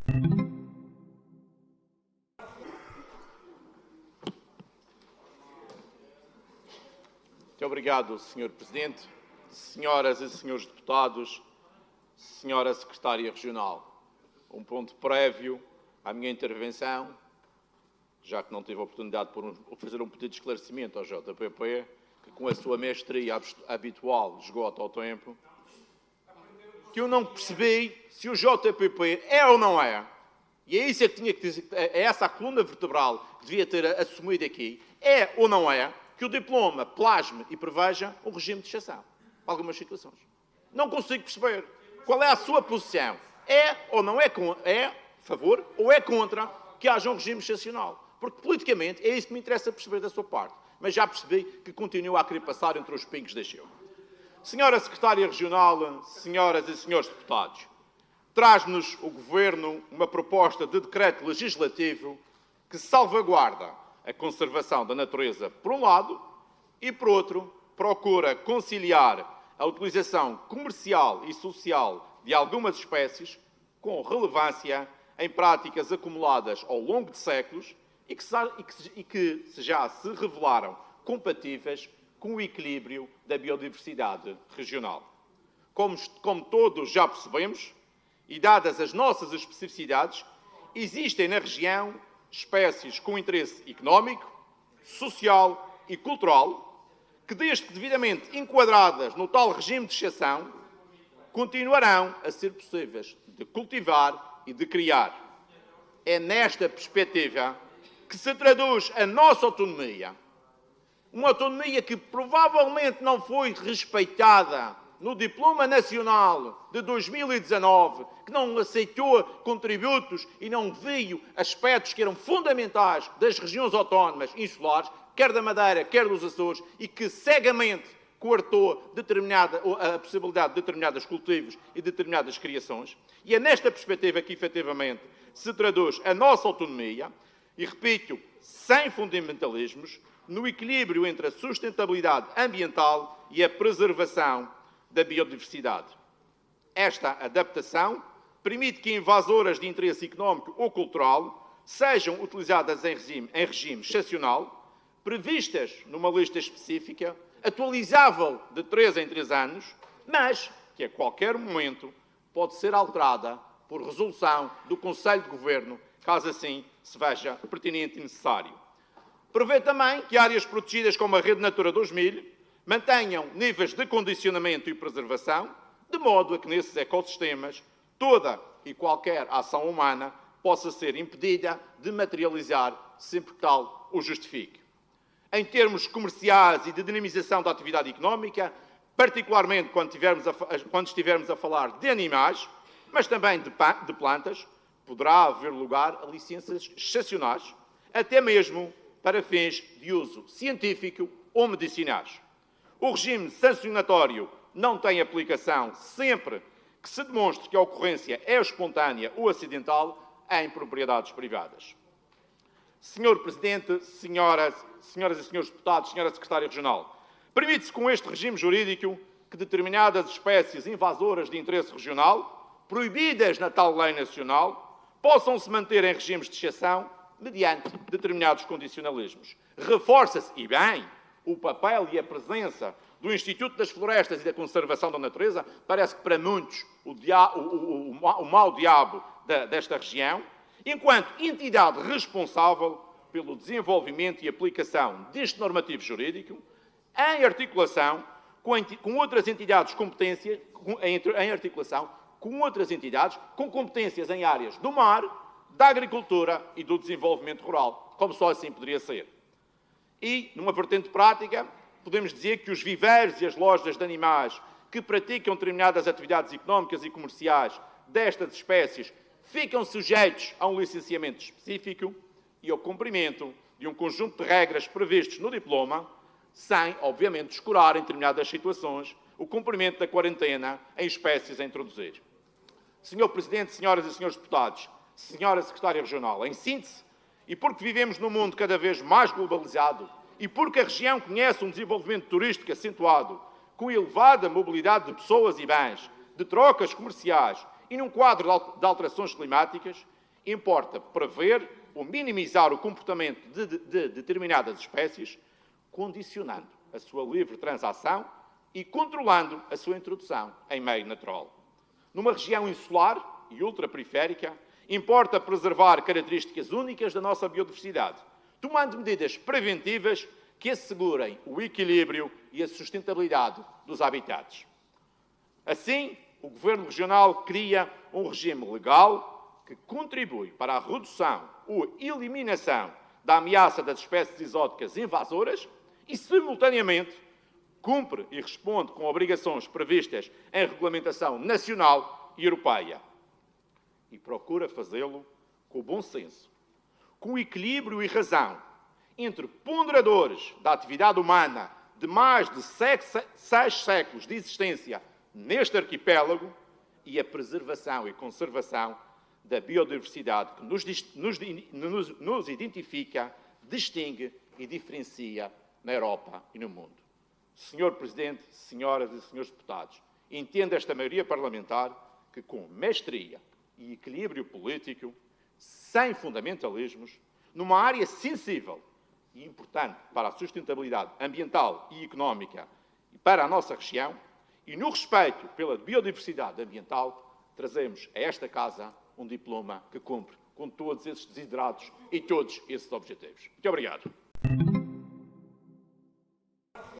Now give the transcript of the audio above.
Muito obrigado, Sr. Presidente. Senhoras e senhores deputados, Senhora Secretária Regional, um ponto prévio à minha intervenção, já que não tive a oportunidade de fazer um pedido de esclarecimento ao JPP, que com a sua mestria habitual esgota ao tempo, que eu não percebi se o JPP é ou não é, e é isso que tinha que dizer, é essa a coluna vertebral que devia ter assumido aqui, é ou não é que o diploma plasme e preveja um regime de exceção, para algumas situações. Não consigo perceber qual é a sua posição. É ou não é, é a favor ou é contra que haja um regime excepcional? Porque politicamente é isso que me interessa perceber da sua parte. Mas já percebi que continua a querer passar entre os pingos da chuva. Senhora Secretária Regional, senhoras e senhores deputados, traz-nos o Governo uma proposta de decreto legislativo que salvaguarda a conservação da natureza, por um lado, e, por outro, procura conciliar a utilização comercial e social de algumas espécies com relevância em práticas acumuladas ao longo de séculos e que já se revelaram compatíveis com o equilíbrio da biodiversidade regional. Como todos já percebemos, e dadas as nossas especificidades, existem na região espécies com interesse económico, social e cultural, que, desde que devidamente enquadradas no tal regime de exceção, continuarão a ser possíveis de cultivar e de criar. É nesta perspectiva que se traduz a nossa autonomia, uma autonomia que provavelmente não foi respeitada no Diploma Nacional de 2019, que não aceitou contributos e não viu aspectos que eram fundamentais das regiões autónomas insulares, quer da Madeira, quer dos Açores, e que cegamente coartou a possibilidade de determinados cultivos e determinadas criações. E é nesta perspectiva que, efetivamente, se traduz a nossa autonomia, e, repito, sem fundamentalismos, no equilíbrio entre a sustentabilidade ambiental e a preservação da biodiversidade. Esta adaptação permite que invasoras de interesse económico ou cultural sejam utilizadas em regime excepcional, previstas numa lista específica, atualizável de 3 em 3 anos, mas que a qualquer momento pode ser alterada por resolução do Conselho de Governo, caso assim se veja pertinente e necessário. Prevê também que áreas protegidas como a Rede Natura 2000 mantenham níveis de condicionamento e preservação, de modo a que nesses ecossistemas toda e qualquer ação humana possa ser impedida de materializar sempre que tal o justifique. Em termos comerciais e de dinamização da atividade económica, particularmente quando estivermos a falar de animais, mas também de plantas, poderá haver lugar a licenças excepcionais, até mesmo para fins de uso científico ou medicinais. O regime sancionatório não tem aplicação sempre que se demonstre que a ocorrência é espontânea ou acidental em propriedades privadas. Senhor Presidente, senhoras e senhores deputados, Senhora Secretária Regional, permite-se com este regime jurídico que determinadas espécies invasoras de interesse regional, proibidas na tal lei nacional, possam se manter em regimes de exceção mediante determinados condicionalismos. Reforça-se, e bem, o papel e a presença do Instituto das Florestas e da Conservação da Natureza. Parece que para muitos o mau diabo desta região, enquanto entidade responsável pelo desenvolvimento e aplicação deste normativo jurídico, em articulação com outras entidades com competências em áreas do mar, da agricultura e do desenvolvimento rural, como só assim poderia ser. E, numa vertente prática, podemos dizer que os viveiros e as lojas de animais que praticam determinadas atividades económicas e comerciais destas espécies ficam sujeitos a um licenciamento específico e ao cumprimento de um conjunto de regras previstos no diploma, sem, obviamente, descurar, em determinadas situações, o cumprimento da quarentena em espécies a introduzir. Senhor Presidente, senhoras e senhores deputados, Senhora Secretária Regional, em síntese, e porque vivemos num mundo cada vez mais globalizado e porque a região conhece um desenvolvimento turístico acentuado, com elevada mobilidade de pessoas e bens, de trocas comerciais E num quadro de alterações climáticas, importa prever ou minimizar o comportamento de determinadas espécies, condicionando a sua livre transação e controlando a sua introdução em meio natural. Numa região insular e ultraperiférica, importa preservar características únicas da nossa biodiversidade, tomando medidas preventivas que assegurem o equilíbrio e a sustentabilidade dos habitats. Assim, o Governo Regional cria um regime legal que contribui para a redução ou eliminação da ameaça das espécies exóticas invasoras e, simultaneamente, cumpre e responde com obrigações previstas em regulamentação nacional e europeia. E procura fazê-lo com o bom senso, com equilíbrio e razão entre ponderadores da atividade humana de mais de 6 séculos de existência neste arquipélago e a preservação e conservação da biodiversidade que nos identifica, distingue e diferencia na Europa e no mundo. Senhor Presidente, senhoras e senhores deputados, entenda esta maioria parlamentar que, com mestria e equilíbrio político, sem fundamentalismos, numa área sensível e importante para a sustentabilidade ambiental e económica e para a nossa região, e no respeito pela biodiversidade ambiental, trazemos a esta Casa um diploma que cumpre com todos esses desiderados e todos esses objetivos. Muito obrigado.